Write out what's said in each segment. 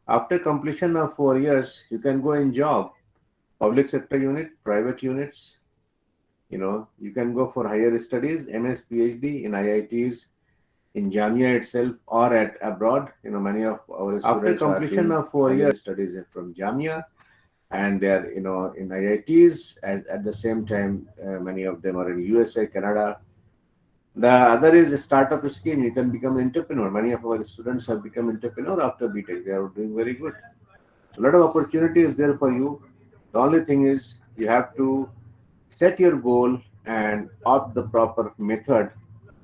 After completion of 4 years, you can go in job, public sector unit, private units. You can go for higher studies, MS, PhD in IITs, in Jamia itself or at abroad. Many of our after students completion of 4 years studies from Jamia, and they are in IITs. At the same time, many of them are in USA, Canada. The other is a startup scheme. You can become an entrepreneur. Many of our students have become entrepreneur after BTech. They are doing very good. So a lot of opportunity is there for you. The only thing is you have to set your goal and opt the proper method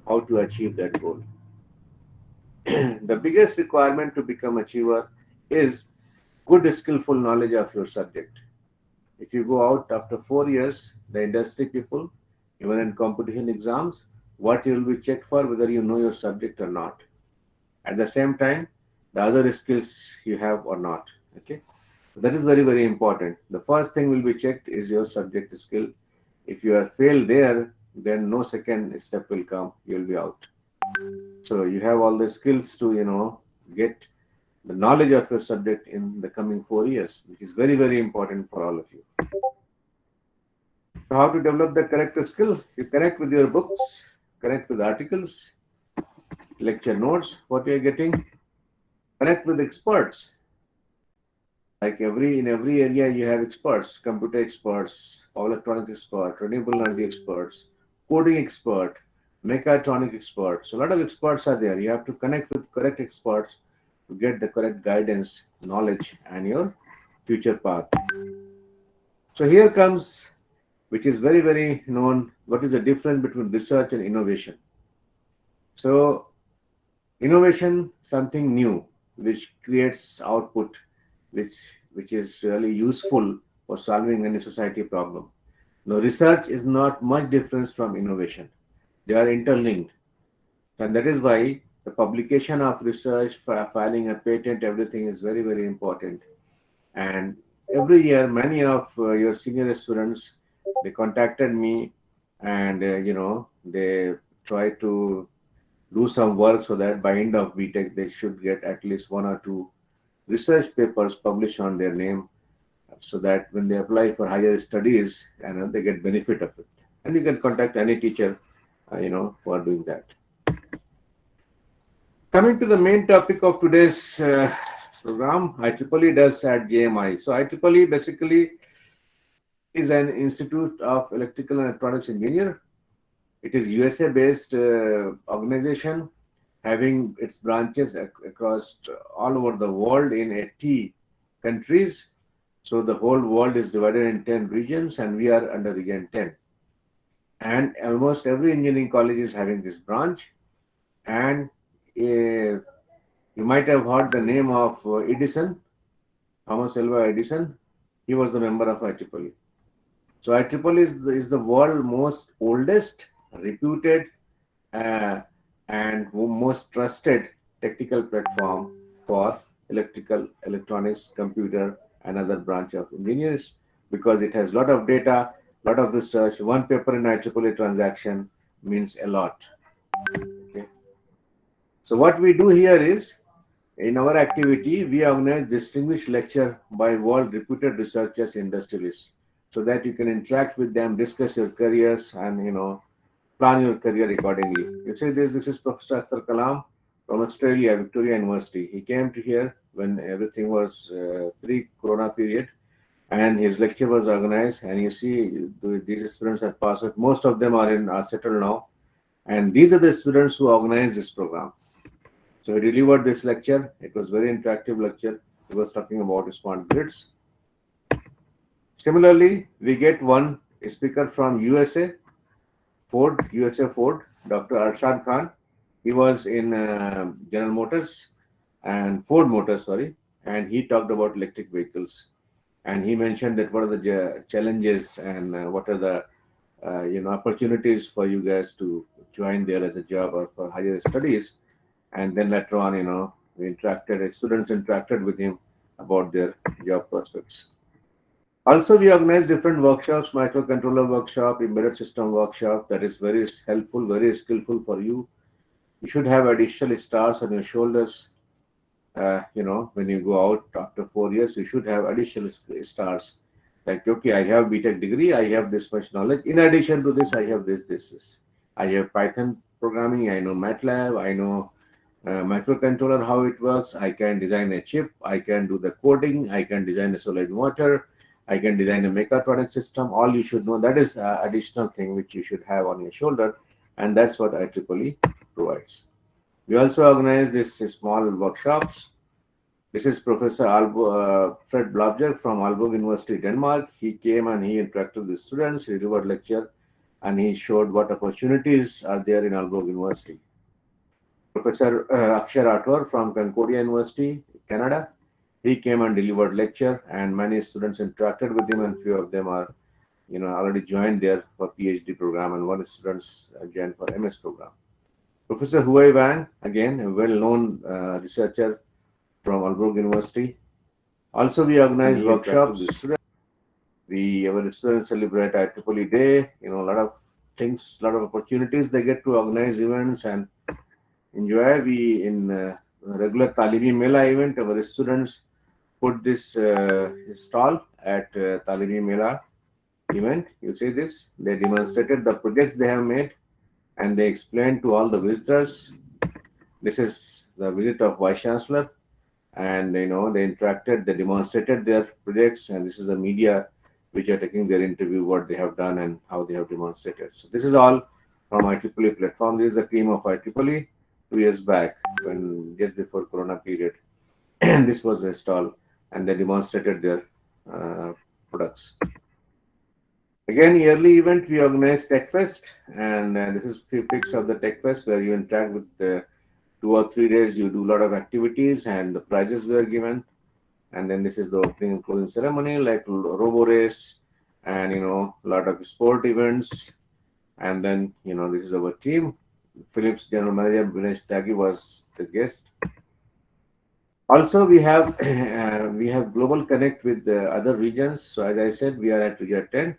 how to achieve that goal. The biggest requirement to become achiever is good skillful knowledge of your subject. If you go out after 4 years, the industry people, even in competition exams, what you will be checked for, whether you know your subject or not. At the same time, the other skills you have or not. Okay, that is very very important. The first thing will be checked is your subject skill. If you are failed there, then no second step will come. You will be out. So you have all the skills to get the knowledge of your subject in the coming 4 years, which is very very important for all of you. So how to develop the correct skill? You connect with your books, connect with articles, lecture notes, what you are getting, connect with experts. Like in every area you have experts, computer experts, power electronics expert, renewable energy experts, coding expert, mechatronic experts. So a lot of experts are there. You have to connect with correct experts to get the correct guidance, knowledge, and your future path. So here comes, which is very, very known, what is the difference between research and innovation. So innovation, something new, which creates output, which is really useful for solving any society problem. Now, research is not much difference from innovation. They are interlinked. And that is why the publication of research, filing a patent, everything is very, very important. And every year, many of your senior students, they contacted me, and they try to do some work so that by end of BTech they should get at least one or two research papers published on their name, so that when they apply for higher studies, they get benefit of it. And you can contact any teacher, for doing that. Coming to the main topic of today's program, IEEE does at JMI. So IEEE basically is an Institute of Electrical and Electronics Engineer. It is USA-based organization having its branches across all over the world in 80 countries. So the whole world is divided in 10 regions, and we are under region 10. And almost every engineering college is having this branch. And you might have heard the name of Edison, Thomas Alva Edison. He was the member of IEEE. So IEEE is the world most oldest, reputed, uh, and most trusted technical platform for electrical, electronics, computer, and other branch of engineers, because it has a lot of data, lot of research. One paper in IEEE transaction means a lot. Okay. So what we do here is, in our activity, we organize distinguished lecture by world reputed researchers, industrialists, so that you can interact with them, discuss your careers, and plan your career accordingly. You say this is Professor Akhtar Kalam from Australia, Victoria University. He came to here when everything was pre-corona period, and his lecture was organized. And you see, these students are passed out. Most of them are settled now, and these are the students who organized this program. So he delivered this lecture. It was very interactive lecture. He was talking about smart grids. Similarly, we get one speaker from USA, Ford, Dr. Arshad Khan. He was in General Motors and Ford Motors, sorry, and he talked about electric vehicles. And he mentioned that what are the challenges, and what are the opportunities for you guys to join there as a job or for higher studies. And then later on, students interacted with him about their job prospects. Also, we organize different workshops, microcontroller workshop, embedded system workshop. That is very helpful, very skillful for you. You should have additional stars on your shoulders. when you go out after 4 years, you should have additional stars. Like, okay, I have BTech degree, I have this much knowledge. In addition to this, I have this. I have Python programming, I know MATLAB, I know microcontroller, how it works. I can design a chip, I can do the coding, I can design a solid motor, I can design a mechatronic system. All you should know, that is additional thing which you should have on your shoulder, and that's what IEEE provides. We also organize this small workshops. This is Professor Fred Blobjerg from Aalborg University, Denmark. He came and he interacted with students, he delivered lecture, and he showed what opportunities are there in Aalborg University. Professor Akshay Rathore from Concordia University, Canada. He came and delivered lecture, and many students interacted with him, and few of them are, already joined there for PhD program, and one students joined for MS program. Professor Huai Wang, again a well-known researcher from Aalborg University. Also, we organize workshops. Our students celebrate IEEE Day. A lot of things, a lot of opportunities. They get to organize events and enjoy. We in regular Talimi Mela event, our students put this stall at Talimi Mela event. You see this? They demonstrated the projects they have made, and they explained to all the visitors. This is the visit of Vice Chancellor, and they interacted, they demonstrated their projects, and this is the media which are taking their interview, what they have done and how they have demonstrated. So this is all from IEEE platform. This is a team of IEEE 2 years back, when just before Corona period, and this was the stall, and they demonstrated their products. Again, yearly event, we organize Tech Fest, and this is few pics of the Tech Fest where you interact with 2 or 3 days. You do a lot of activities, and the prizes were given. And then this is the opening and closing ceremony, like robo race, and a lot of sport events. And then this is our team. Philips General Manager Vinesh Tyagi was the guest. Also, we have we have global connect with the other regions. So as I said, we are at region 10.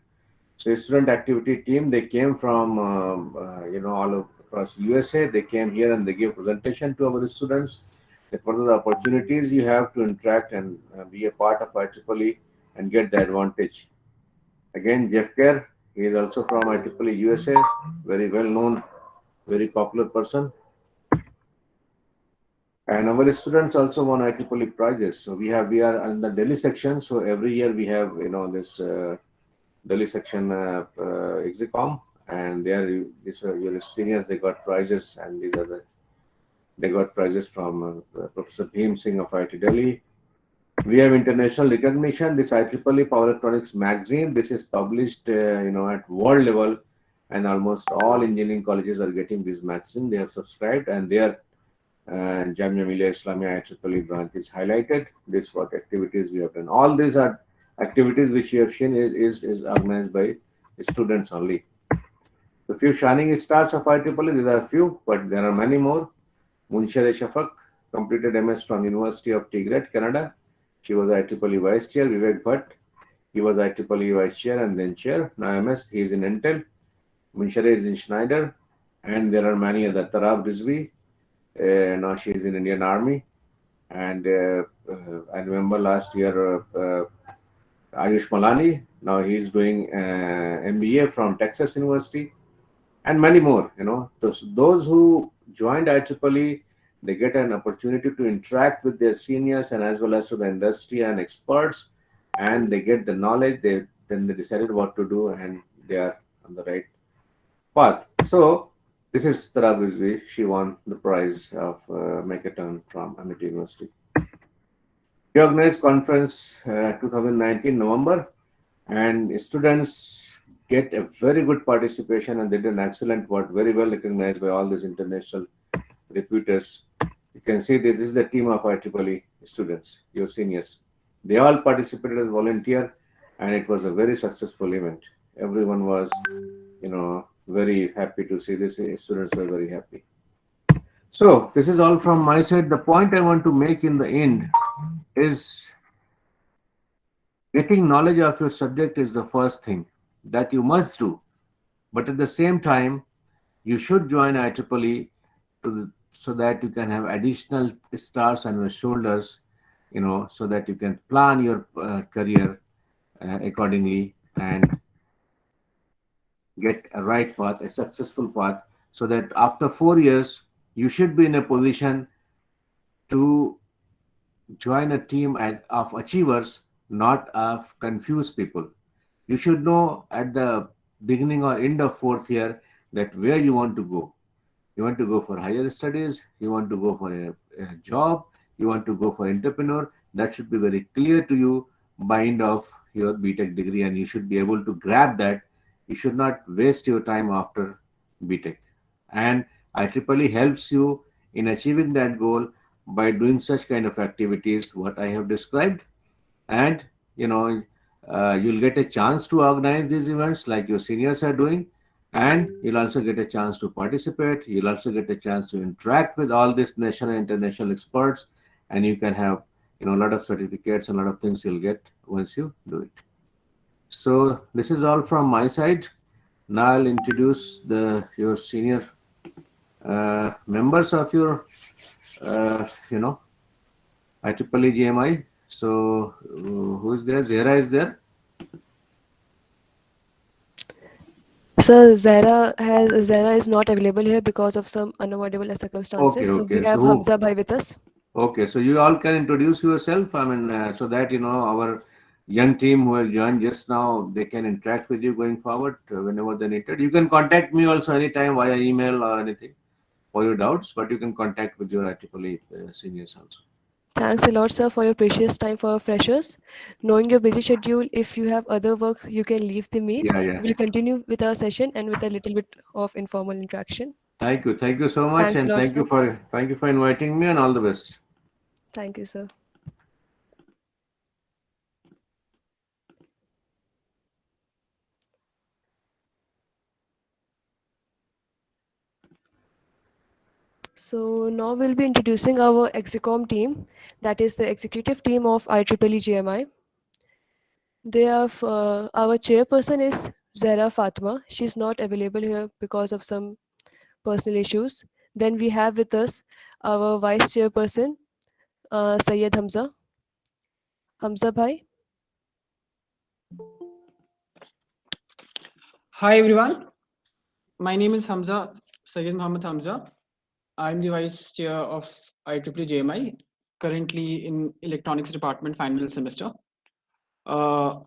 So student activity team, they came from all across USA. They came here and they gave presentation to our students. That what are the opportunities you have to interact and be a part of IEEE and get the advantage. Again, Jeff Kerr, he is also from IEEE USA, very well known, very popular person. And our students also won IEEE prizes. So we are in the Delhi section. So every year we have this Delhi section execom, and these are your seniors. They got prizes, and they got prizes from Professor Bhim Singh of IIT Delhi. We have international recognition. This IEEE Power Electronics magazine. This is published, at world level, and almost all engineering colleges are getting this magazine. They have subscribed, and their Jamia Millia Islamia IEEE branch is highlighted. This what activities we have done. All these are activities which you have seen is organized by students only. The few shining stars of IEEE, these are few, but there are many more. Munshare Shafak completed MS from University of Tigray, Canada. She was IEEE Vice Chair. Vivek Bhatt, he was IEEE Vice Chair and then Chair. Now MS, he is in Intel. Munshare is in Schneider. And there are many other. Tarab Rizvi, now she is in Indian Army. And I remember last year, Ayush Malani, now he is doing MBA from Texas University, and many more. Those who joined IEEE, they get an opportunity to interact with their seniors and as well as to the industry and experts, and they get the knowledge. Then they decided what to do, and they are on the right path. So this is Tara Rizvi. She won the prize of Mechaton from Amity University. We organized conference 2019 November, and students get a very good participation, and they did an excellent work, very well recognized by all these international reputers. You can see this is the team of IEEE students, your seniors. They all participated as volunteer, and it was a very successful event. Everyone was, very happy to see this. Students were very happy. So this is all from my side. The point I want to make in the end is getting knowledge of your subject is the first thing that you must do. But at the same time, you should join IEEE so that you can have additional stars on your shoulders, so that you can plan your career accordingly and get a right path, a successful path, so that after 4 years you should be in a position to join a team of achievers, not of confused people. You should know at the beginning or end of fourth year that where you want to go. You want to go for higher studies, you want to go for a job, you want to go for entrepreneur. That should be very clear to you by end of your BTech degree, and you should be able to grab that. You should not waste your time after BTech. And IEEE helps you in achieving that goal by doing such kind of activities what I have described. And you know you'll get a chance to organize these events like your seniors are doing, and you'll also get a chance to participate. You'll also get a chance to interact with all these national and international experts, and you can have a lot of certificates and a lot of things you'll get once you do it. So this is all from my side. Now I'll introduce the your senior members of your you know IEEE JMI. So who's there? Zehra is there. So Zara is not available here because of some unavoidable Okay, circumstances. So okay. we So have who? Hamza bhai with us. Okay, so you all can introduce yourself. I mean, so that our young team who has joined just now, they can interact with you going forward whenever they need it. You can contact me also anytime via email or anything for your doubts, but you can contact with your IEEE seniors also. Thanks a lot, sir, for your precious time for our freshers. Knowing your busy schedule, if you have other work, you can leave the meet. Yeah, yeah. We'll continue with our session and with a little bit of informal interaction. Thank you so much, Thanks a and lot, sir. thank you for inviting me, and all the best. Thank you, sir. So now we'll be introducing our Execom team, that is the executive team of IEEE JMI. They have our chairperson is Zara Fatma. She's not available here because of some personal issues. Then we have with us our vice chairperson, Sayyed Hamza. Hamza bhai. Hi everyone, my name is Hamza, Sayyid Muhammad Hamza. I'm the Vice Chair of IEEE JMI, currently in Electronics Department final semester. Uh,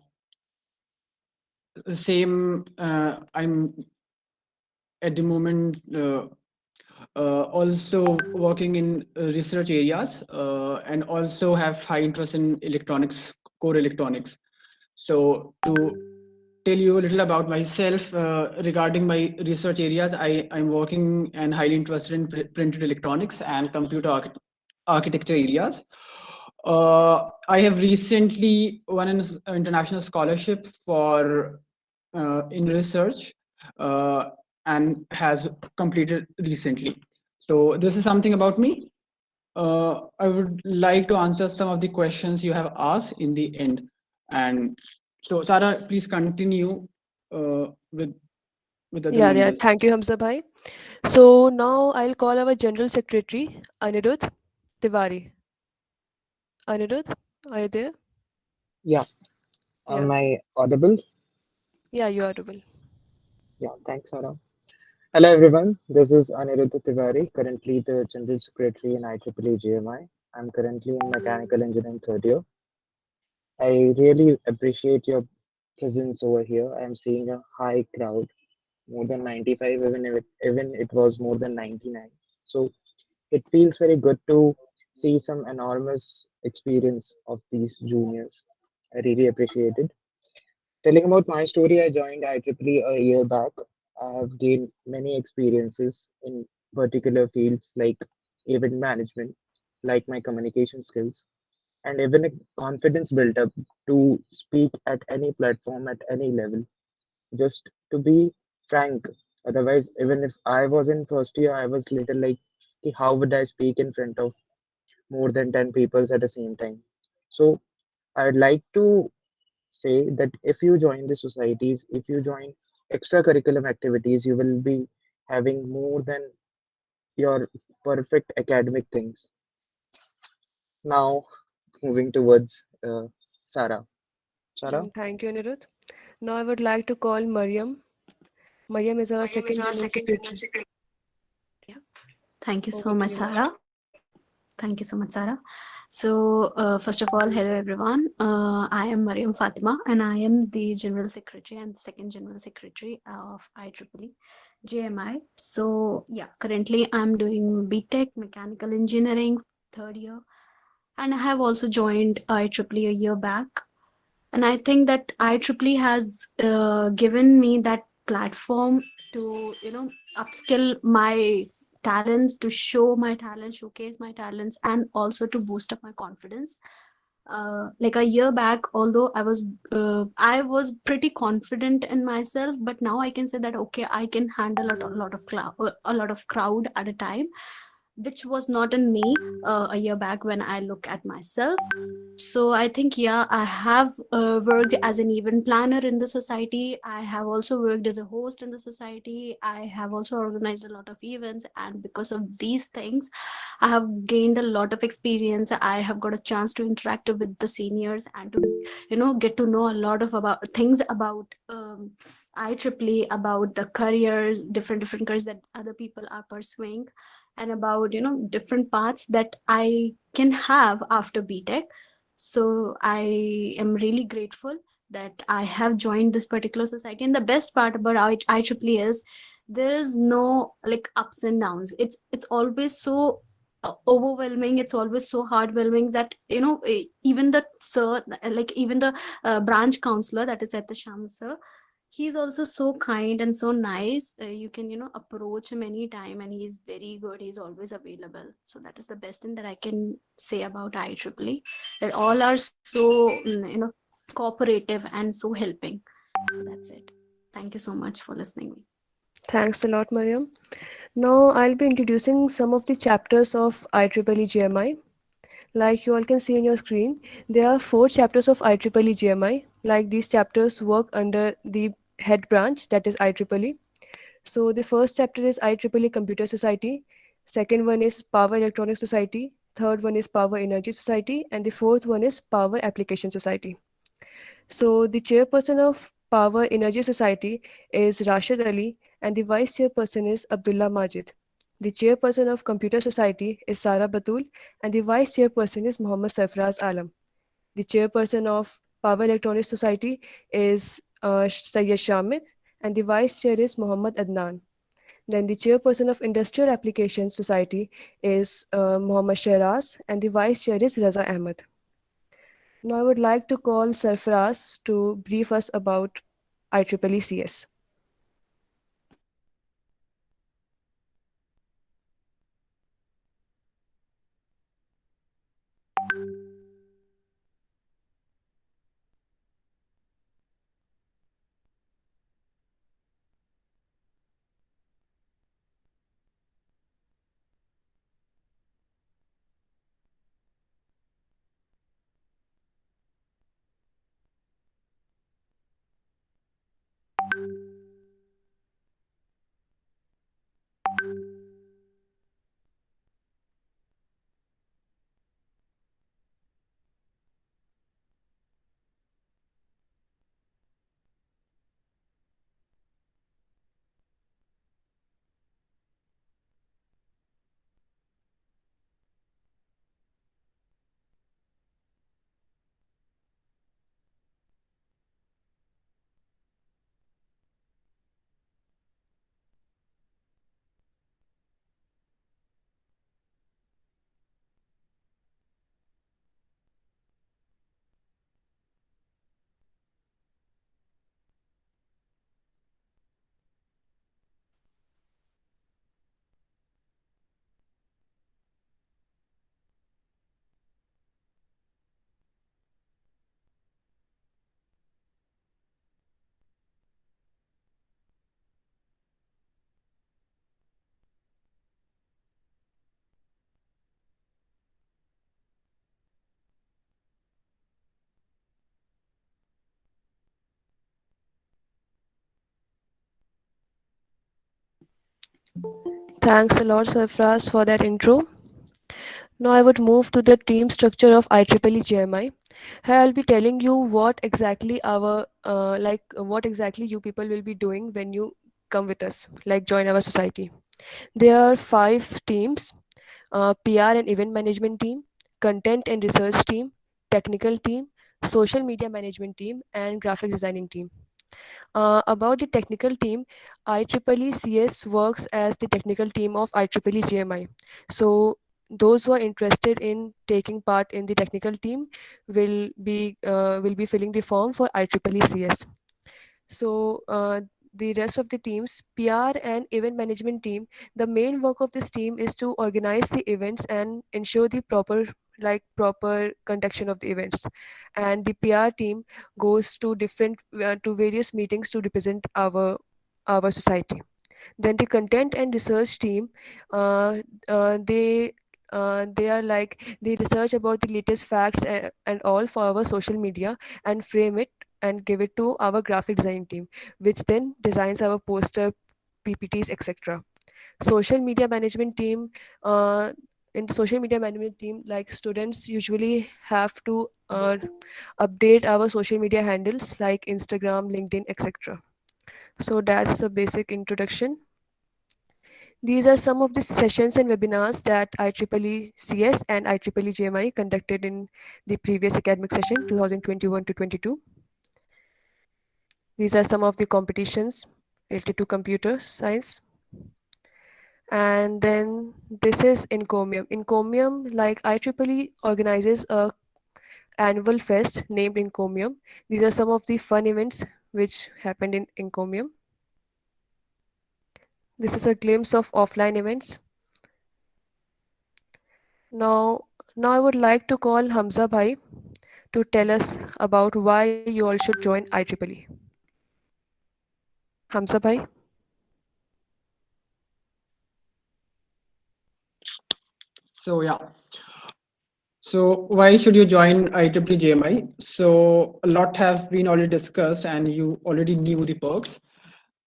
I'm at the moment also working in research areas and also have high interest in electronics, core electronics. So to tell you a little about myself regarding my research areas, I'm working and highly interested in printed electronics and computer architecture areas. I have recently won an international scholarship for in research uh, and has completed recently. So this is something about me. I would like to answer some of the questions you have asked in the end. And so, Sarah, please continue uh, with with other Yeah. members. Thank you, Hamza bhai. So now I'll call our General Secretary, Anirudh Tiwari. Anirudh, are you there? Yeah, Yeah. am I audible? Yeah, you are audible. Yeah, thanks, Sarah. Hello, everyone. This is Aniruddha Tiwari, currently the General Secretary in IEEE JMI. I'm currently in Mechanical Engineering third year. I really appreciate your presence over here. I'm seeing a high crowd, more than 95, even it was more than 99. So it feels very good to see some enormous experience of these juniors. I really appreciate it. Telling about my story, I joined IEEE a year back. I have gained many experiences in particular fields like event management, like my communication skills, and even a confidence built up to speak at any platform at any level. Just to be frank, otherwise, even if I was in first year, I was little like, "Ki, how would I speak in front of more than 10 people at the same time?" So I'd like to say that if you join the societies, if you join extracurriculum activities, you will be having more than your perfect academic things. Now, moving towards Sarah. Sarah? Thank you, Anirudh. Now I would like to call Mariam. Mariam is our second general secretary. Yeah. Thank you so Over to much, you, Mariam. Sarah. Thank you so much, Sarah. So, first of all, hello everyone. I am Mariam Fatima, and I am the General Secretary and Second General Secretary of IEEE JMI. So, yeah, currently I'm doing BTech Mechanical Engineering, third year, and I have also joined IEEE a year back. And I think that IEEE has given me that platform to, upskill my talents, to show my talents, showcase my talents, and also to boost up my confidence. Like a year back, although I was pretty confident in myself, but now I can say that okay, I can handle a lot of crowd at a time, which was not in me a year back when I look at myself. So I think, yeah, I have worked as an event planner in the society. I have also worked as a host in the society. I have also organized a lot of events. And because of these things, I have gained a lot of experience. I have got a chance to interact with the seniors and to, get to know a lot of about things about IEEE, about the careers, different careers that other people are pursuing, and about different paths that I can have after BTech. So I am really grateful that I have joined this particular society. And the best part about IEEE is there is no like ups and downs. It's always so overwhelming. It's always so heartwarming that even the sir, like even the branch counselor, that is at the Sham sir, he's also so kind and so nice. You can approach him anytime, and he's very good. He's always available. So that is the best thing that I can say about IEEE, that all are so cooperative and so helping. So that's it. Thank you so much for listening me. Thanks a lot, Mariam. Now I'll be introducing some of the chapters of IEEE JMI. Like you all can see on your screen, there are 4 chapters of IEEE JMI. Like these chapters work under the head branch, that is IEEE. So the first chapter is IEEE Computer Society. Second one is Power Electronic Society. Third one is Power Energy Society, and the fourth one is Power Application Society. So the chairperson of Power Energy Society is Rashid Ali, and the vice chairperson is Abdullah Majid. The chairperson of Computer Society is Sara Batul, and the vice chairperson is Muhammad Sarfraz Alam. The chairperson of Power Electronics Society is Sayyid Shamit, and the vice chair is Muhammad Adnan. Then the chairperson of Industrial Applications Society is Muhammad Shehraz, and the vice chair is Raza Ahmed. Now I would like to call Sarfaraz to brief us about IEEE CS. Thanks a lot, Sarfraz, for that intro. Now I would move to the team structure of IEEE JMI. Here I'll be telling you what exactly what exactly you people will be doing when you come with us, like join our society. There are five teams: PR and event management team, content and research team, technical team, social media management team, and graphic designing team. About the technical team, IEEE CS works as the technical team of IEEE JMI. So those who are interested in taking part in the technical team will be filling the form for IEEE CS. So the rest of the teams, PR and event management team, the main work of this team is to organize the events and ensure the proper conduction of the events. And the PR team goes to various meetings to represent our society. Then the content and research team, uh, they are like they research about the latest facts and all for our social media and frame it and give it to our graphic design team, which then designs our poster, PPTs, etc. Social media management team, in the social media management team, like students usually have to update our social media handles like Instagram, LinkedIn, etc. So that's the basic introduction. These are some of the sessions and webinars that IEEE CS and IEEE JMI conducted in the previous academic session 2021 to 22. These are some of the competitions related to computer science. And then this is Encomium. Encomium, like IEEE organizes a annual fest named Encomium. These are some of the fun events which happened in Encomium. This is a glimpse of offline events. Now, now I would like to call Hamza Bhai to tell us about why you all should join IEEE. Hamza Bhai. So yeah. So why should you join IEEE JMI? So a lot have been already discussed, and you already knew the perks.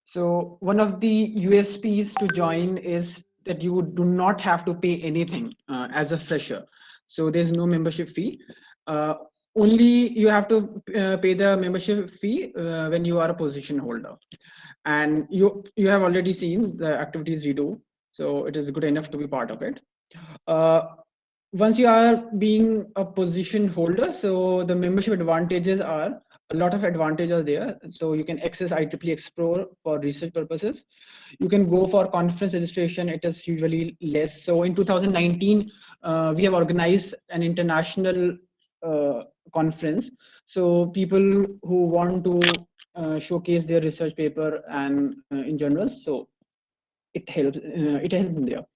So one of the USPs to join is that you do not have to pay anything as a fresher. So there's no membership fee. Uh, Only you have to pay the membership fee when you are a position holder, and you have already seen the activities we do. So it is good enough to be part of it. Uh, Once you are being a position holder, so the membership advantages are a lot of advantages are there. So you can access IEEE Explore for research purposes. You can go for conference registration. It is usually less. So in 2019, we have organized an international uh, conference. So people who want to showcase their research paper and in journals, so it helps them there.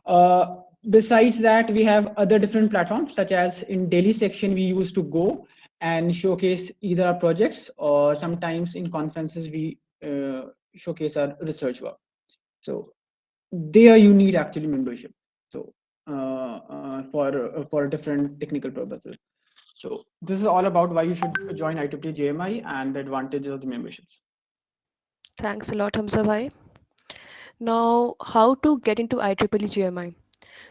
Uh, Besides that, we have other different platforms, such as in daily section, we used to go and showcase either our projects, or sometimes in conferences, we showcase our research work. So there you need actually membership. So for different technical purposes. So this is all about why you should join IEEE JMI and the advantages of the memberships. Thanks a lot, Hamza Bhai. Now, how to get into IEEE GMI?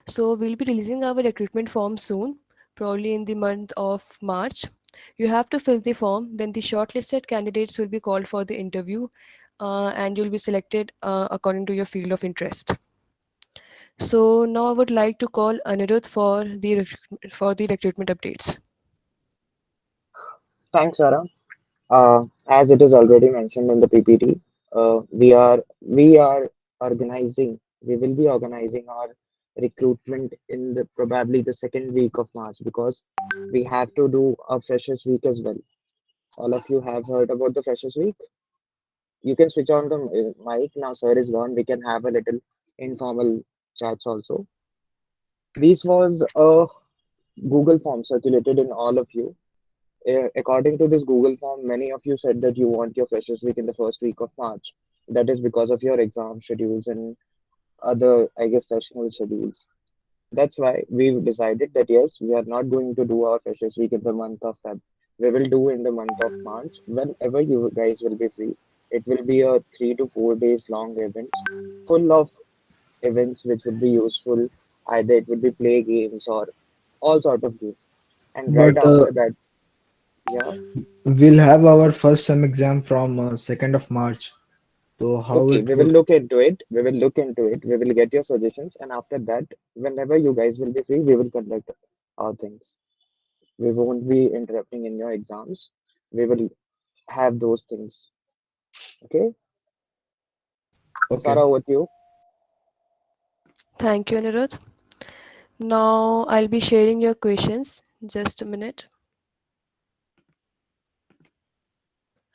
So, we'll be releasing our recruitment form soon, probably in the month of March. You have to fill the form, then the shortlisted candidates will be called for the interview, and you'll be selected according to your field of interest. So, now I would like to call Anirudh for the recruitment updates. Thanks, Sarah. As it is already mentioned in the PPT, we are organizing. We will be organizing our recruitment in the probably the second week of March, because we have to do a Freshers Week as well. All of you have heard about the Freshers Week. You can switch on the mic now. Sir is gone. We can have a little informal chats also. This was a Google form circulated in all of you. According to this Google form, many of you said that you want your Freshers Week in the first week of March. That is because of your exam schedules and other, I guess, sessional schedules. That's why we've decided that yes, we are not going to do our Freshers Week in the month of Feb. We will do in the month of March whenever you guys will be free. It will be a 3 to 4 days long event full of events which would be useful. Either it would be play games or all sort of games. And right But after that, yeah, we'll have our first sem exam from 2nd of March. So how okay, it we will would? look into it. We will look into it. We will get your suggestions, and after that, whenever you guys will be free, we will conduct our things. We won't be interrupting in your exams. We will have those things. Okay, Okay. Sarah, over to you. Thank you, Anirudh. Now I'll be sharing your questions. Just a minute.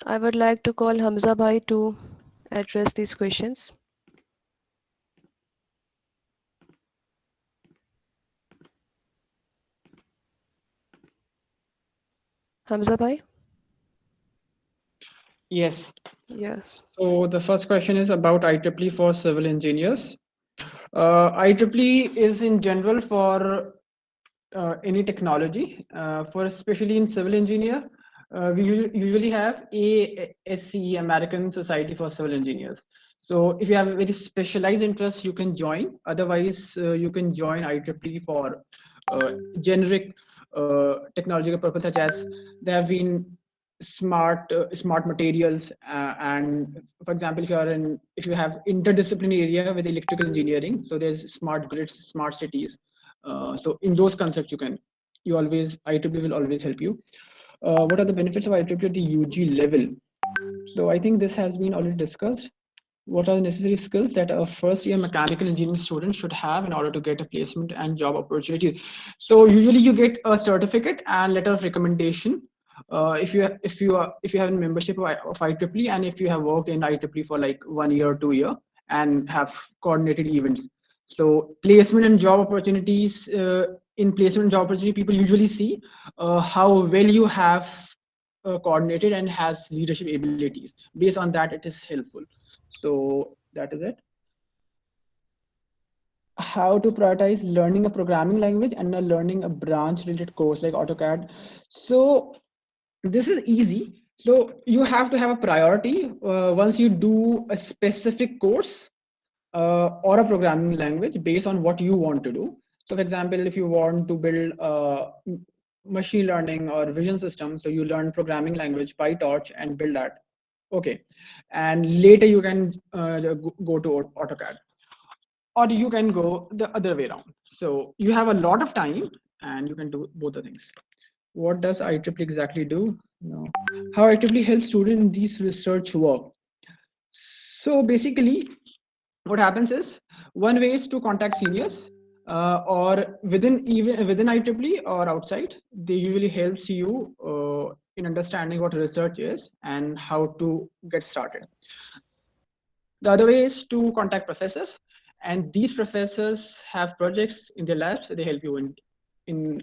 I would like to call Hamza Bhai to address these questions. Hamza Bhai? Yes. Yes. So the first question is about IEEE for civil engineers. IEEE is in general for any technology. For especially in civil engineer, we usually have ASCE, American Society for Civil Engineers. So if you have a very specialized interest, you can join. Otherwise, you can join IEEE for generic technological purpose, such as there have been smart materials, and for example, if you have interdisciplinary area with electrical engineering, so there's smart grids, smart cities. So in those concepts, you always IEEE will always help you. What are the benefits of IEEE at the UG level? So I think this has been already discussed. What are the necessary skills that a first year mechanical engineering student should have in order to get a placement and job opportunity? So usually you get a certificate and letter of recommendation. If you have a membership of IEEE, and if you have worked in IEEE for like 1 year or 2 year and have coordinated events. So placement and job opportunities, in placement and job opportunity, people usually see how well you have coordinated and has leadership abilities. Based on that, it is helpful. So that is it. How to prioritize learning a programming language and learning a branch related course like AutoCAD. So this is easy. So you have to have a priority once you do a specific course or a programming language based on what you want to do. So for example, if you want to build machine learning or vision system, so you learn programming language PyTorch and build that. Okay, and later you can go to AutoCAD, or you can go the other way around. So you have a lot of time and you can do both the things. What does IEEE exactly do? No. How IEEE helps students in these research work? So basically, what happens is, one way is to contact seniors, or even within IEEE or outside. They usually helps you in understanding what research is and how to get started. The other way is to contact professors, and these professors have projects in their labs. So they help you in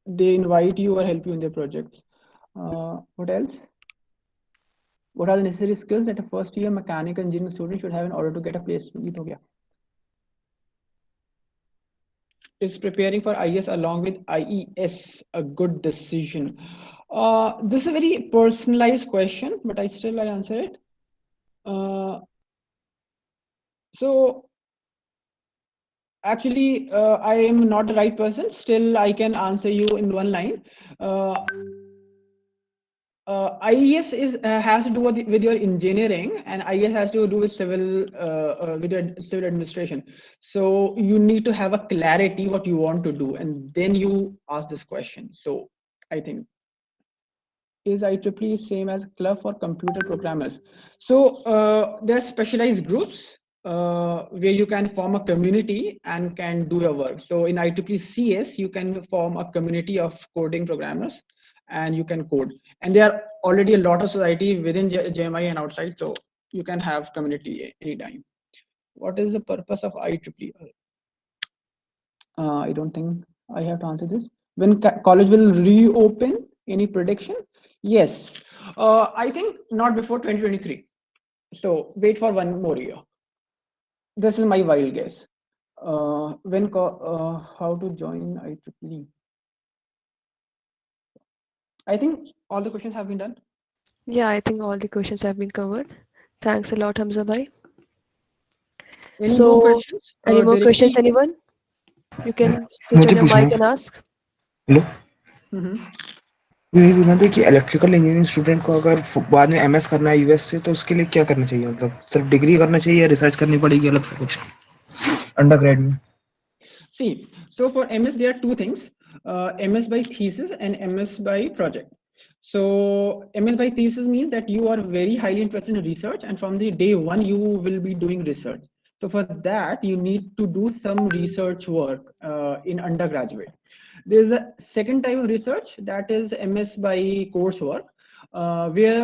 they invite you or help you in their projects. What else? What are the necessary skills that a first year mechanical engineering student should have in order to get a placement? Is preparing for IES along with IES a good decision? This is a very personalized question, but I answer it. So actually, I am not the right person. Still, I can answer you in one line. IES has to do with your engineering, and IES has to do with your civil administration. So you need to have a clarity what you want to do, and then you ask this question. So I think, is IEEE same as club for computer programmers? So there are specialized groups where you can form a community and can do your work. So in IEEE CS, you can form a community of coding programmers and you can code. And there are already a lot of society within JMI and outside, so you can have community anytime. What is the purpose of IEEE? I don't think I have to answer this. When college will reopen, any prediction? Yes, I think not before 2023. So wait for 1 more year. This is my wild guess. How to join IEEE? I think all the questions have been done. Yeah, I think all the questions have been covered. Thanks a lot, Hamza Bhai. Any more So, questions? any more questions, Directly. anyone? You can switch मुझे on your पूछना mic है। and ask. Hello. Mhm. यही बोलना था कि electrical engineering student को अगर बाद में एमएस करना है यूएस से, तो उसके लिए क्या करना चाहिए? मतलब सिर्फ डिग्री करना चाहिए या रिसर्च करनी पड़ेगी अलग से कुछ अंडर ग्रेड में? See, so for MS, there are two things, MS by thesis and MS by project. So MS by thesis means that you are very highly interested in research, and from the day one, you will be doing research. So for that, you need to do some research work in undergraduate. There's a second type of research, that is MS by coursework, where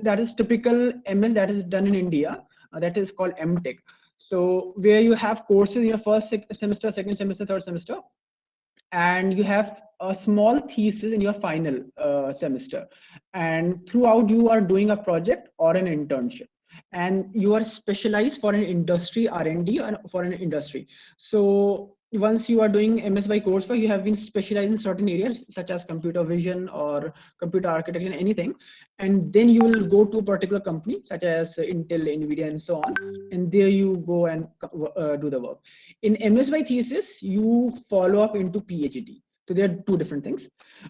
that is typical MS that is done in India, that is called MTech. So where you have courses in your first semester, second semester, third semester, and you have a small thesis in your final semester, and throughout you are doing a project or an internship, and you are specialized for an industry R&D and for an industry. So once you are doing MS by coursework, you have been specialized in certain areas such as computer vision or computer architecture and anything, and then you will go to a particular company such as Intel, Nvidia, and so on, and there you go and do the work. In MS by thesis, you follow up into PhD. So there are two different things.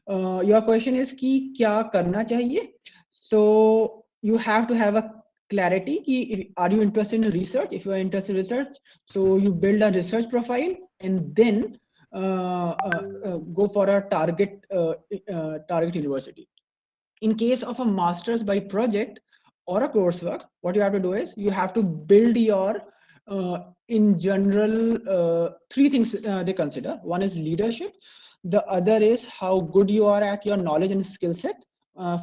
Your question is कि क्या करना चाहिए? So you have to have a clarity कि are you interested in research? If you are interested in research, so you build a research profile and then go for a target university. In case of a master's by project or a coursework, what you have to do is you have to build your in general three things they consider. One is leadership, the other is how good you are at your knowledge and skill set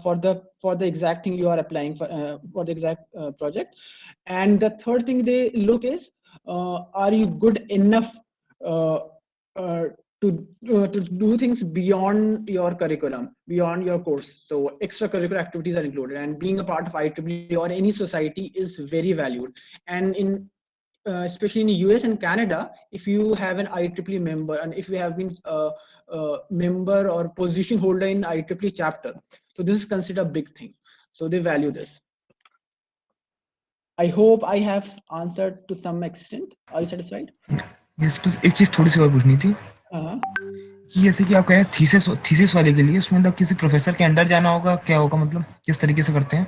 for the exact thing you are applying for the exact project, and the third thing they look is are you good enough uh, uh, to do things beyond your curriculum, beyond your course. So extracurricular activities are included, and being a part of IEEE or any society is very valued. And in especially in US and Canada, if you have an IEEE member and if you have been a member or position holder in IEEE chapter, so this is considered a big thing. So they value this. I hope I have answered to some extent. Are you satisfied? Yes, बस एक चीज थोड़ी सी और पूछनी थी Uh-huh. कि जैसे कि आप कह रहे हैं थीसिस वाले के लिए उसमें मतलब किसी प्रोफेसर के अंडर जाना होगा, क्या होगा, मतलब किस तरीके से करते हैं?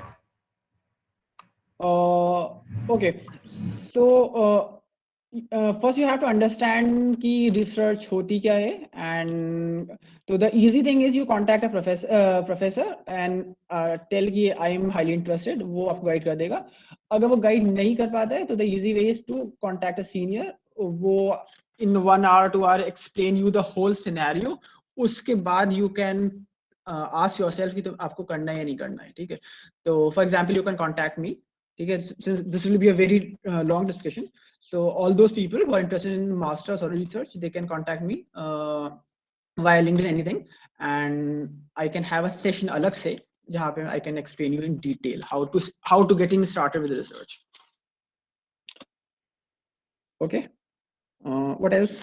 Okay, so first you have to understand कि research होती क्या है, and so the easy thing is you contact a professor and tell कि I am highly interested, वो आपको guide कर देगा. अगर वो guide नहीं कर पाता है, तो the easy way is to contact a senior, वो in 1 hour 2 hour explain you the whole scenario. उसके बाद you can ask yourself कि तो आपको करना है या नहीं करना है, ठीक है? तो for example you can contact me. Okay, since this will be a very long discussion, so all those people who are interested in masters or research, they can contact me via LinkedIn, anything, and I can have a session alag se jahan pe I can explain you in detail how to getting started with research. Okay, what else?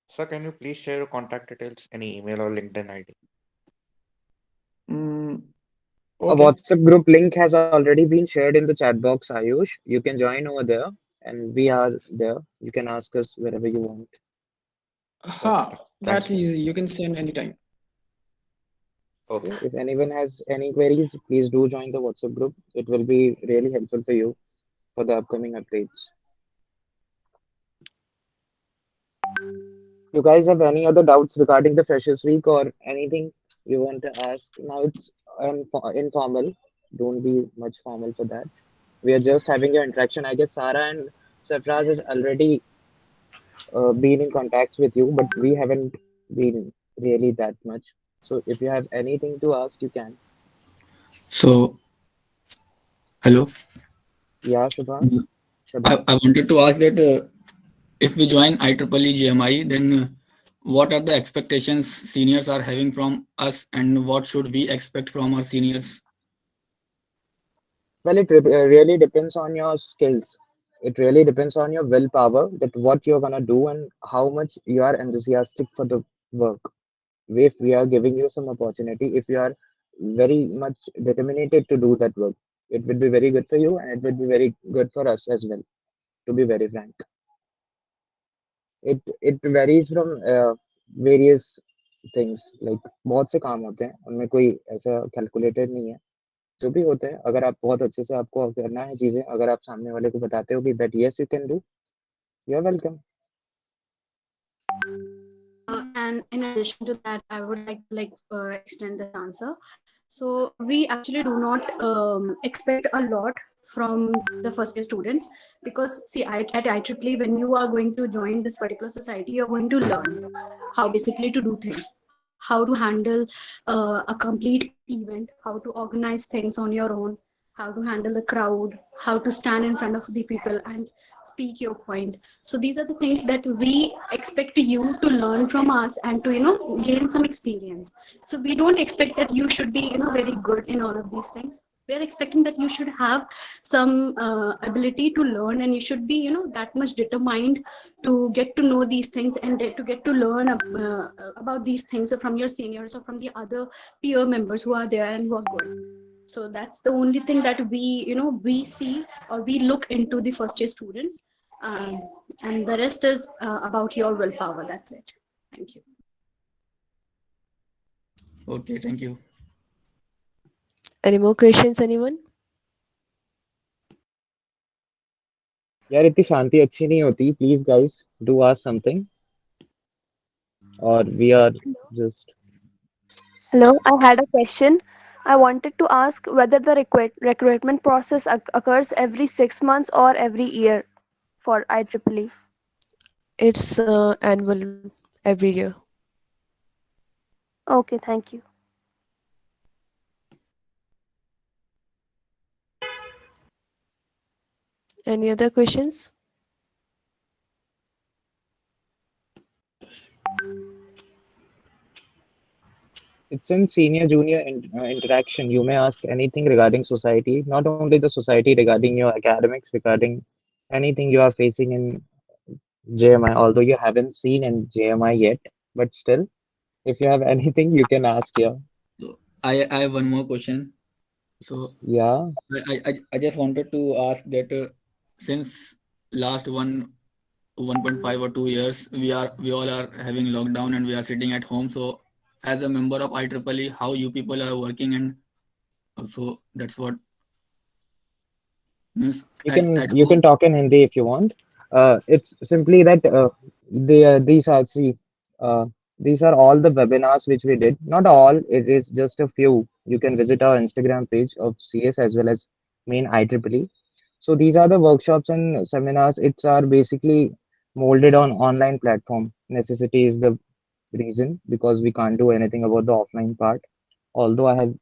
Sir, can you please share your contact details, any email or LinkedIn ID? A Okay. WhatsApp group link has already been shared in the chat box, Ayush. You can join over there, and we are there. You can ask us wherever you want. Ha, that's Thank you. easy. You can send anytime. Okay. Okay? If anyone has any queries, please do join the WhatsApp group. It will be really helpful for you for the upcoming updates. You guys have any other doubts regarding the Freshers Week or anything you want to ask? Now it's informal. Don't be much formal for that. We are just having your interaction. I guess Sarah and Sarfraz has already been in contact with you, but we haven't been really that much. So if you have anything to ask, you can. So, hello. Yeah, Shubham. Mm, Shabam. I wanted to ask that if we join IEEE JMI, then what are the expectations seniors are having from us, and what should we expect from our seniors? Well, it really depends on your skills. It really depends on your willpower, that what you're gonna do and how much you are enthusiastic for the work. If we are giving you some opportunity, if you are very much determined to do that work, It would be very good for you, and it would be very good for us as well, to be very frank. It varies from various things, like बहुत से काम होते हैं, उनमें कोई ऐसा calculated नहीं है। जो भी होते हैं, अगर आप बहुत अच्छे से आपको करना है चीज़ें, अगर आप सामने वाले को बताते हो कि that yes you can do, you are welcome. And in addition to that, I would like to extend this answer. So we actually do not expect a lot from the first year students, because see, at IEEE, when you are going to join this particular society, you're going to learn how basically to do things, how to handle a complete event, how to organize things on your own, how to handle the crowd, how to stand in front of the people and speak your point. So these are the things that we expect you to learn from us and to gain some experience. So we don't expect that you should be very good in all of these things. We are expecting that you should have some ability to learn, and you should be that much determined to get to know these things and to get to learn about these things from your seniors or from the other peer members who are there and who are good. So that's the only thing that we see or we look into the first year students, and the rest is about your willpower. That's it. Thank you. Okay, thank you. Any more questions, anyone? यार इतनी शांति अच्छी नहीं होती, please guys do ask something, और we are just Hello, I had a question. I wanted to ask whether the recruitment process occurs every 6 months or every year for IEEE. It's annual every year. Okay, thank you. Any other questions? it's in senior junior interaction. You may ask anything regarding society, not only the society, regarding your academics, regarding anything you are facing in JMI, although you haven't seen in JMI yet, but still, if you have anything, you can ask here. So I have one more question. So Yeah, I just wanted to ask that since last 1.5 or 2 years we all are having lockdown and we are sitting at home. So as a member of IEEE, how you people are working, and so that's what means at you can home. talk in Hindi if you want. It's simply that these are uh, these are all the webinars which we did. Not all, it is just a few. You can visit our Instagram page of CS as well as main IEEE. So these are the workshops and seminars. It's are basically molded on online platform. Necessity is the reason, because we can't do anything about the offline part. Although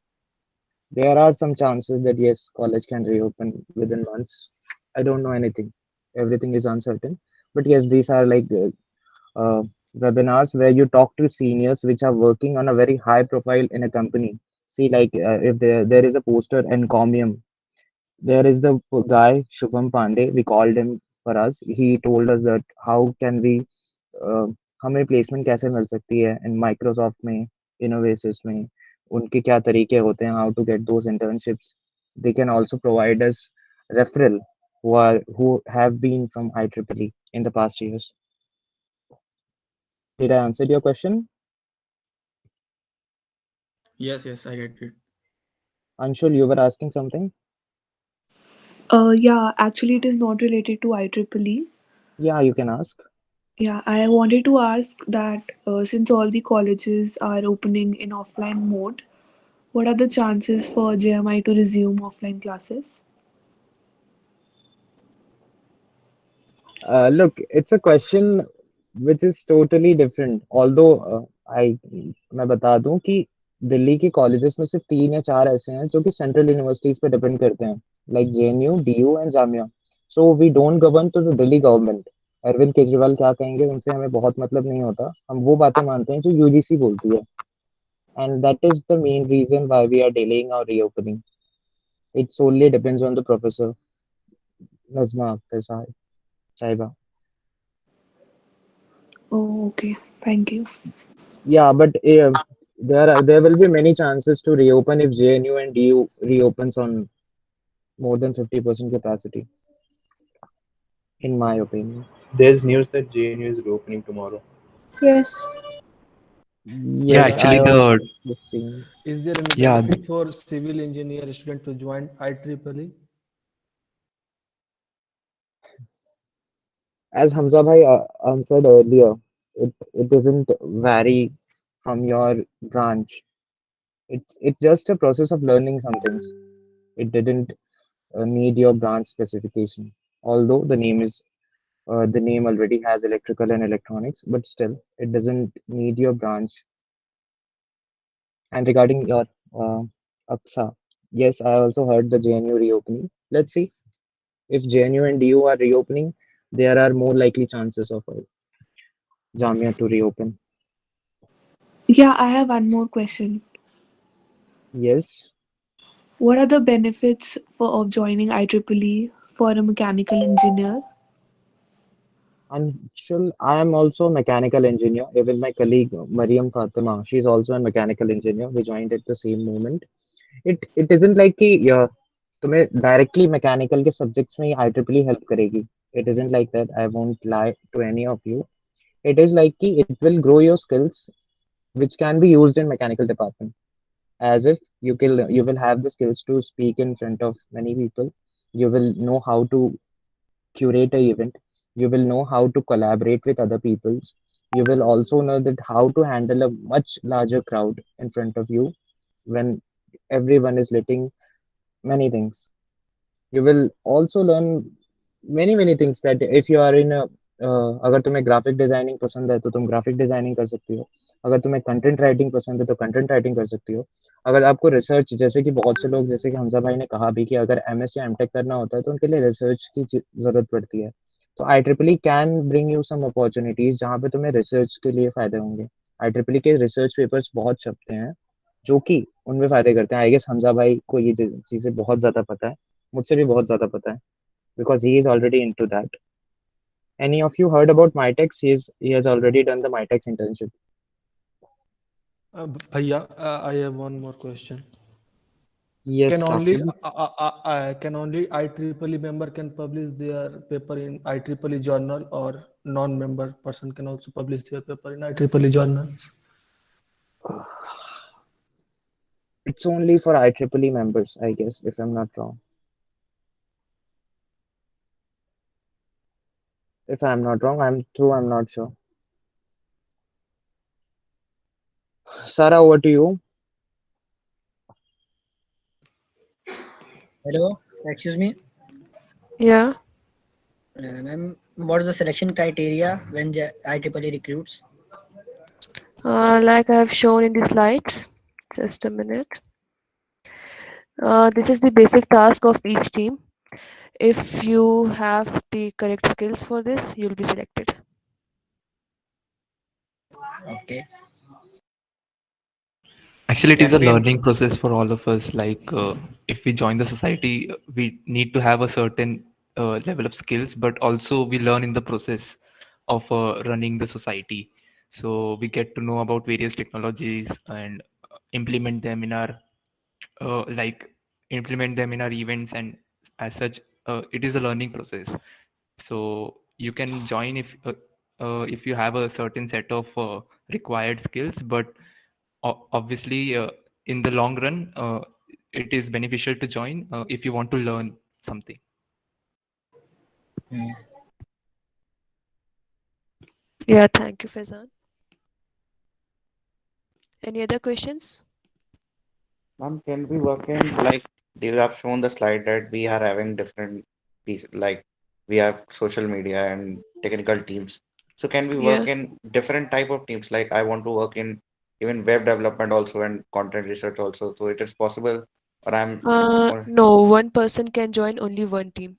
there are some chances that yes, college can reopen within months. I don't know anything. Everything is uncertain. But yes, these are like webinars where you talk to seniors which are working on a very high profile in a company. See, like if there is a poster in Comium, there is the guy Shubham Pandey. We called him for us. He told us that how can we uh, हमें placement कैसे मिल सकती है in Microsoft में, इनोवेसिस में, उनके क्या तरीके होते हैं, how to get those internships. They can also provide us referral who have been from IEEE in the past years. Did I answer your question? Yes, I get it. Anshul, you were asking something? Yeah, actually, it is not related to IEEE. Yeah, you can ask. Yeah, I wanted to ask that since all the colleges are opening in offline mode, what are the chances for JMI to resume offline classes? Look, it's a question which is totally different. Although मैं बता दूं कि दिल्ली के colleges में सिर्फ 3 या 4 ऐसे हैं जो कि सेंट्रल यूनिवर्सिटीज पे डिपेंड करते हैं, like JNU, DU and Jamia. So we don't govern to the Delhi government. Arvind Kejriwal क्या कहेंगे उनसे हमें बहुत मतलब नहीं होता. हम वो बातें मानते हैं जो यूजीसी बोलती है, and that is the main reason why we are delaying our reopening. It solely depends on the professor Nazma Akhtar साहिबा. Oh, okay. Thank you. Yeah, but there will be many chances to reopen if JNU and DU reopens on more than 50% capacity, in my opinion. There's news that JNU is reopening tomorrow. Yes. Yeah, Yes, I actually, also the seen. Is there any yeah, benefit for civil engineer student to join IEEE? As Hamza bhai answered earlier, it doesn't vary from your branch. It's just a process of learning some things. It didn't need your branch specification. Although the name already has electrical and electronics, but still it doesn't need your branch. And regarding your uh, AXA, yes, I also heard the JNU reopening. Let's see if JNU and DU are reopening. There are more likely chances of Jamia to reopen. Yeah, I have one more question. Yes. What are the benefits of joining IEEE for a mechanical engineer? Anshul, I am also a mechanical engineer. Even my colleague Mariam Fatima, she's also a mechanical engineer. We joined at the same moment. It isn't like कि तुम्हें directly mechanical के subjects में ही IEEE help करेगी. It isn't like that. I won't lie to any of you. It is like कि it will grow your skills which can be used in mechanical department. As if you will have the skills to speak in front of many people. You will know how to curate a event. You will know how to collaborate with other peoples. You will also know that how to handle a much larger crowd in front of you when everyone is letting many things. You will also learn many things that if you are in a अगर तुम्हें graphic designing पसंद है तो तुम graphic designing कर सकती हो. अगर तुम्हें कंटेंट राइटिंग पसंद है तो कंटेंट राइटिंग कर सकती हो. अगर आपको रिसर्च, जैसे कि बहुत से लोग, जैसे कि हमजा भाई ने कहा भी कि अगर एमएस या एमटेक करना होता है तो उनके लिए रिसर्च की जरूरत पड़ती है. तो I triple can bring you some opportunities जहाँ पे तुम्हें रिसर्च के लिए फायदे होंगे. आई ट्रिपल के रिसर्च पेपर्स बहुत छपते हैं जो कि उनमें फायदे करते हैं. आई गेस हमजा भाई को ये चीजें बहुत ज्यादा पता है, मुझसे भी बहुत ज्यादा पता है, because he is already into that. Any of you heard about Mitex? He has already done the Mitex internship. Bhaiya, I have one more question. Yes, Can only Raqib. IEEE member can publish their paper in IEEE journal, or non-member person can also publish their paper in IEEE journals? It's only for IEEE members, I guess, if I'm not wrong. If I'm not wrong, I'm not sure. Sarah, over to you. Hello, excuse me. Yeah. Ma'am, what is the selection criteria when IEEE recruits? Like I have shown in the slides. Just a minute. This is the basic task of each team. If you have the correct skills for this, you'll be selected. Okay. actually, it is a Can we learning process for all of us. Like, if we join the society, we need to have a certain level of skills, but also we learn in the process of running the society. So we get to know about various technologies and implement them in our like implement them in our events, and as such, it is a learning process. So you can join if you have a certain set of required skills, but obviously, in the long run, it is beneficial to join if you want to learn something. Hmm. Yeah, thank you, Faizan. Any other questions? Ma'am, can we work in like they have shown the slide that we are having different pieces, like we have social media and technical teams. So can we Yeah. work in different type of teams? Like I want to work in even web development also and content research also. So it is possible, or or No, one person can join only one team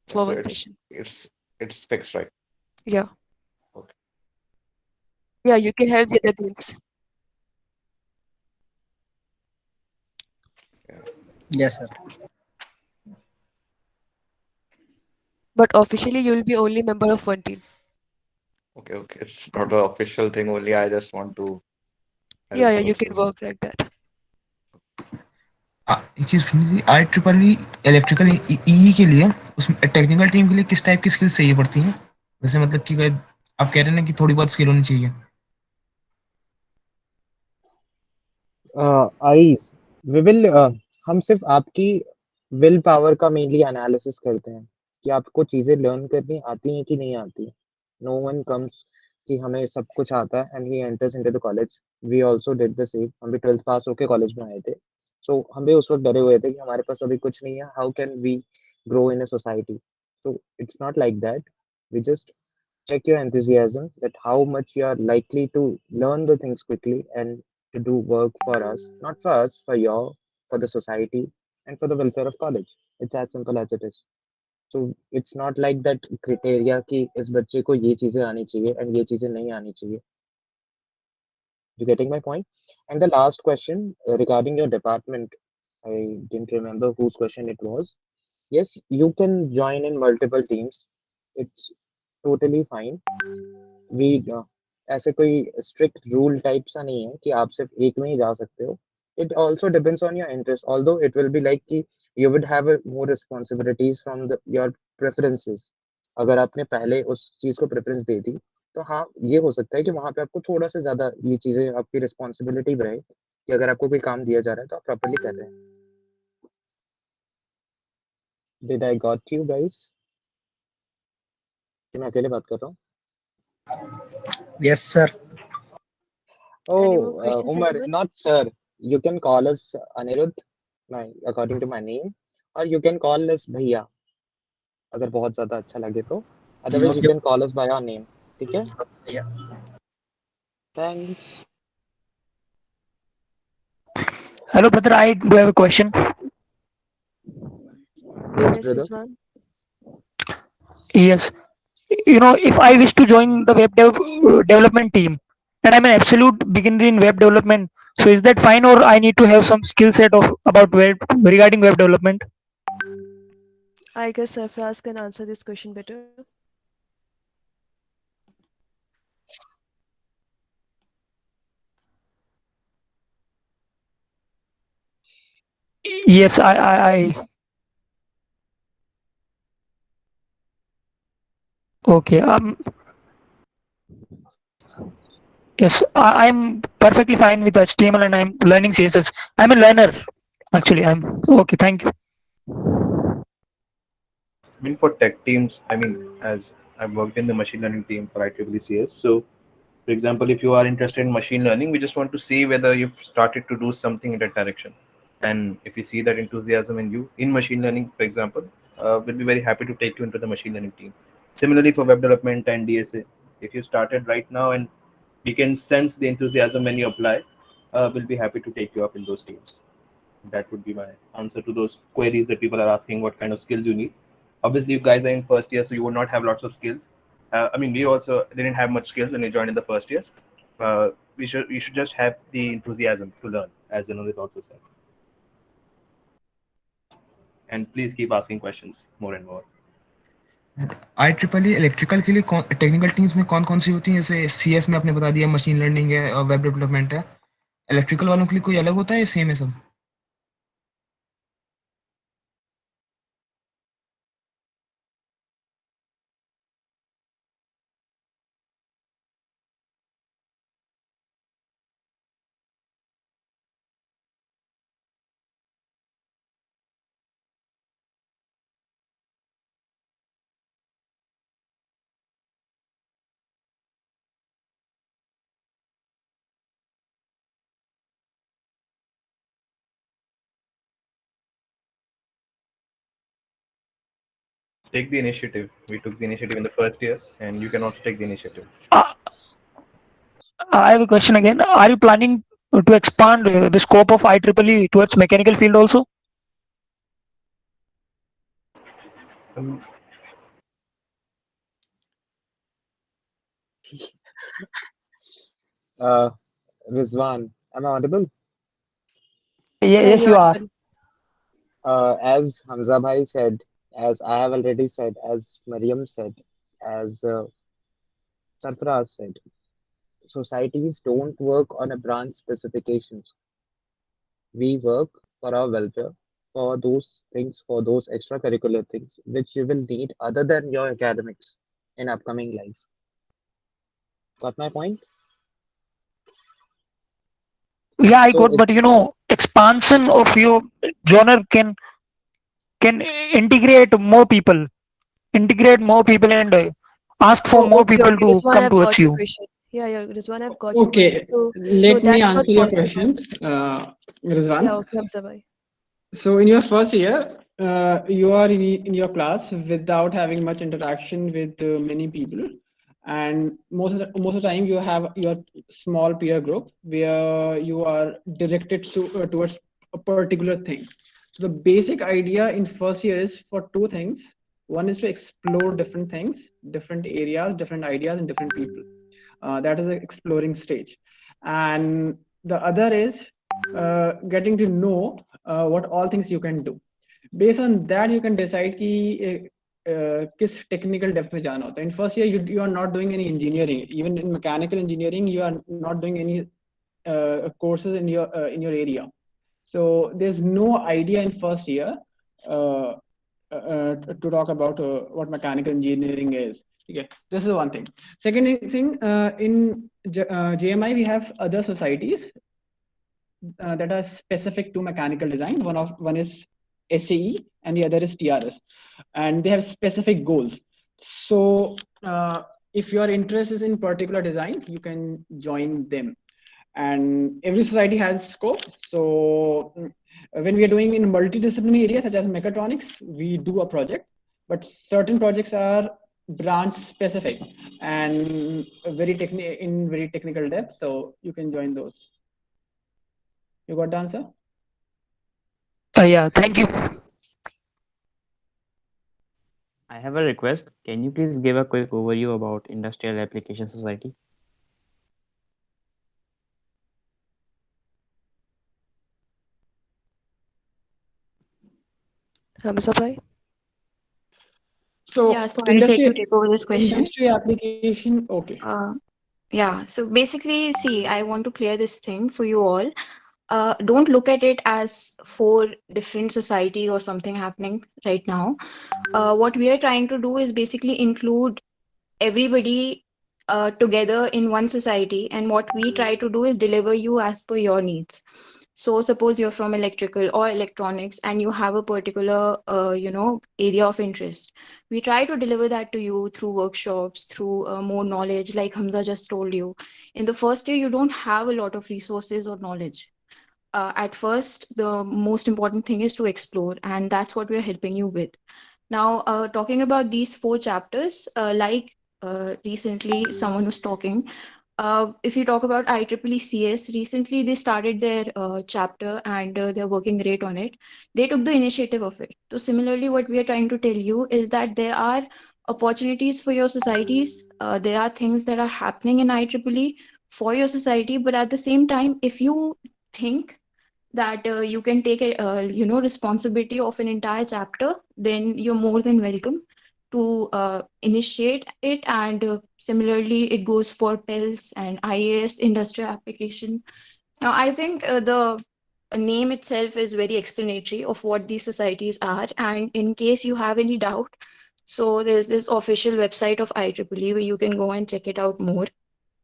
for so one it's session. it's it's fixed, right? Yeah. Okay. Yeah, you can help the other teams. Yeah. Yes, sir. But officially, you will be only member of one team. Okay, okay. It's not an official thing only. I just want to Yeah, help yeah, you can also. work like that. एक चीज़ पूछनी थी, IEEE electrical EE के लिए उसमें technical team के लिए किस type की स्किल्स चाहिए पड़ती हैं? जैसे मतलब कि आप कह रहे हैं ना कि थोड़ी बहुत स्किल होनी चाहिए। आईज वी विल हम सिर्फ आपकी विल पावर का मेनली एनालिसिस करते हैं कि आपको चीजें लर्न करनी आती हैं कि नहीं आती। नो वन कम्स कि हमें सब कुछ आता है and he enters into the college. We also did the same, हम भी 12th पास होके कॉलेज में आए थे। सो हम भी उस वक्त डरे हुए थे कि हमारे पास अभी कुछ नहीं है, how can we grow in a society. So it's not like that, we just check your enthusiasm, that how much you are likely to learn the things quickly and to do work for us, not for us, for your, for the society and for the welfare of college. It's as simple as it is. So it's not like that criteria कि इस बच्चे को ये चीजें आनी चाहिए and ये चीजें नहीं आनी चाहिए. You getting my point? And the last question regarding your department, I didn't remember whose question it was. Yes, you can join in multiple teams. It's totally fine. We ऐसे कोई स्ट्रिक्ट रूल टाइप सा नहीं है कि आप सिर्फ एक में ही जा सकते हो। It also depends on your interest, although it will be like कि you would have more responsibilities from the your preferences. अगर आपने पहले उस चीज को प्रेफरेंस दे दी तो हाँ, ये हो सकता है कि वहां पे आपको थोड़ा सा ज्यादा ये चीजें आपकी रिस्पॉन्सिबिलिटी रहे कि अगर आपको कोई काम दिया जा रहा है तो आप प्रॉपरली कर रहे हैं। Did I got you guys? कि मैं अकेले बात कर रहा हूँ? Yes, sir. Any more Oh, questions, Umar, anyone? not sir. You can call us Anirudh, my according to my name, or you can call us भैया अगर बहुत ज्यादा अच्छा लगे तो. Otherwise, you Okay. can call us by our name. ठीक है? Yeah. Thanks. Hello, brother. I do have a question. Yes, Yes, brother. Rizwan. Yes, if I wish to join the development team, and I'm an absolute beginner in web development, so is that fine, or I need to have some skill set of about web regarding web development? I guess Sarfraz can answer this question better. Yes, I okay. Yes, I'm perfectly fine with HTML, and I'm learning CSS. I'm a learner, actually. I'm okay. Thank you. I mean, for tech teams, I mean, as I've worked in the machine learning team for IEEE CS. So, for example, if you are interested in machine learning, we just want to see whether you've started to do something in that direction. And if we see that enthusiasm in you in machine learning, for example, we'll be very happy to take you into the machine learning team. Similarly, for web development and DSA, if you started right now and we can sense the enthusiasm when you apply, we'll be happy to take you up in those teams. That would be my answer to those queries that people are asking what kind of skills you need. Obviously, you guys are in first year, so you would not have lots of skills. I mean, we also didn't have much skills when we joined in the first years. We should just have the enthusiasm to learn, as Anandit also said. And please keep asking questions more and more. IEEE electrical के लिए technical teams में कौन-कौन सी होती हैं? जैसे CS में आपने बता दिया मशीन लर्निंग है और वेब डेवलपमेंट है। इलेक्ट्रिकल वालों के लिए कोई अलग होता है या सेम है सब? Take the initiative. We took the initiative in the first year, and you can also take the initiative. Uh, I have a question again. Are you planning to expand the scope of IEEE towards mechanical field also? Um, Uh, Rizwan, am I audible? Yeah, Yes, you're you are. audible. As Hamza Bhai said, as I have already said, as Mariam said, as Sarfaraz said, societies don't work on a branch specifications. We work for our welfare, for those things, for those extracurricular things which you will need other than your academics in upcoming life. Got my point? Yeah, I So got, but expansion of your genre can integrate more people, and ask for Oh, more okay, people okay. to Rizwan, come I've got towards your you. question. Yeah, yeah, Rizwan, I've got your question. Okay, So, no, let me that's not answer your possible. question, Yeah, Rizwan. okay, Hamza. So in your first year, you are in your class without having much interaction with many people, and most of the time you have your small peer group where you are directed towards a particular thing. So the basic idea in first year is for two things. One is to explore different things, different areas, different ideas, and different people. That is the exploring stage, and the other is getting to know what all things you can do. Based on that you can decide कि किस technical depth में जाना होता है. In first year you are not doing any engineering. Even in mechanical engineering you are not doing any courses in your area. So there's no idea in first year uh, to talk about what mechanical engineering is. Okay, this is one thing. Second thing, in JMI we have other societies that are specific to mechanical design. One is SAE and the other is TRS, and they have specific goals. So if your interest is in particular design, you can join them. And every society has scope. So when we are doing in multidisciplinary areas such as mechatronics, we do a project, but certain projects are branch specific and very technical depth. So you can join those. You got the answer? Yeah, thank you. I have a request. Can you please give a quick overview about Industrial Application Society? Hamza bhai. So Yeah, so I'll take over this question. industry application. Okay. Yeah, so basically, see, I want to clear this thing for you all. Don't look at it as four different society or something happening right now. What we are trying to do is basically include everybody together in one society, and what we try to do is deliver you as per your needs. So suppose you're from electrical or electronics and you have a particular area of interest. We try to deliver that to you through workshops, through more knowledge, like Hamza just told you. In the first year you don't have a lot of resources or knowledge. At first the most important thing is to explore, and that's what we're helping you with. Now, talking about these four chapters, recently someone was talking. If you talk about IEEE CS, recently they started their chapter, and they're working great on it. They took the initiative of it. So similarly, what we are trying to tell you is that there are opportunities for your societies. There are things that are happening in IEEE for your society, but at the same time, if you think that you can take a responsibility of an entire chapter, then you're more than welcome to initiate it. And similarly it goes for PELS and IAS, industrial application. Now I think the name itself is very explanatory of what these societies are, and in case you have any doubt, so there's this official website of IEEE where you can go and check it out more.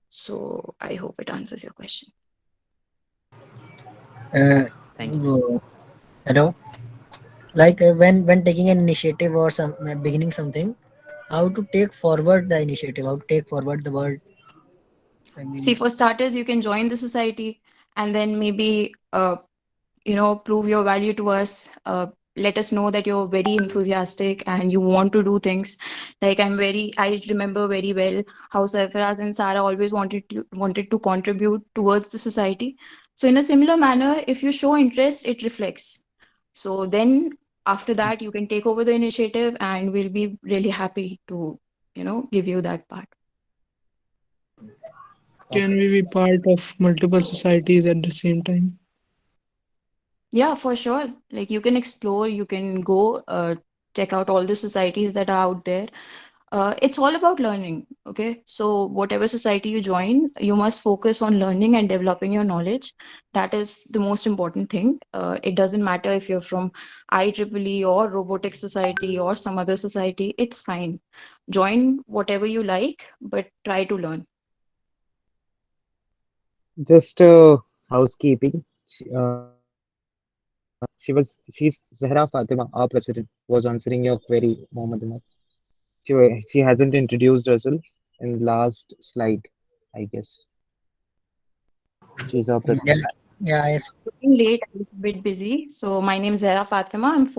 So I hope it answers your question. Thank you. Hello. Like when taking an initiative or some beginning something, how to take forward the initiative, how to take forward the word. I See, mean, for starters, you can join the society and then maybe prove your value to us. Let us know that you're very enthusiastic and you want to do things. Like I remember very well how Sarfaraz and Sarah always wanted to contribute towards the society. So in a similar manner, if you show interest, it reflects. So then after that you can take over the initiative, and we'll be really happy to give you that part. Can we be part of multiple societies at the same time? Yeah, for sure. Like you can explore, you can go check out all the societies that are out there. It's all about learning. Okay, so whatever society you join, you must focus on learning and developing your knowledge. That is the most important thing. It doesn't matter if you're from IEEE or robotics society or some other society, it's fine. Join whatever you like, but try to learn. Just housekeeping. She's Zahra Fatima, our president, was answering your query, Mohammed Umar. She hasn't introduced herself in last slide, I guess. She's our Yeah, president. yeah. If Late, I was a bit busy. So my name is Zara Fatima. I'm fourth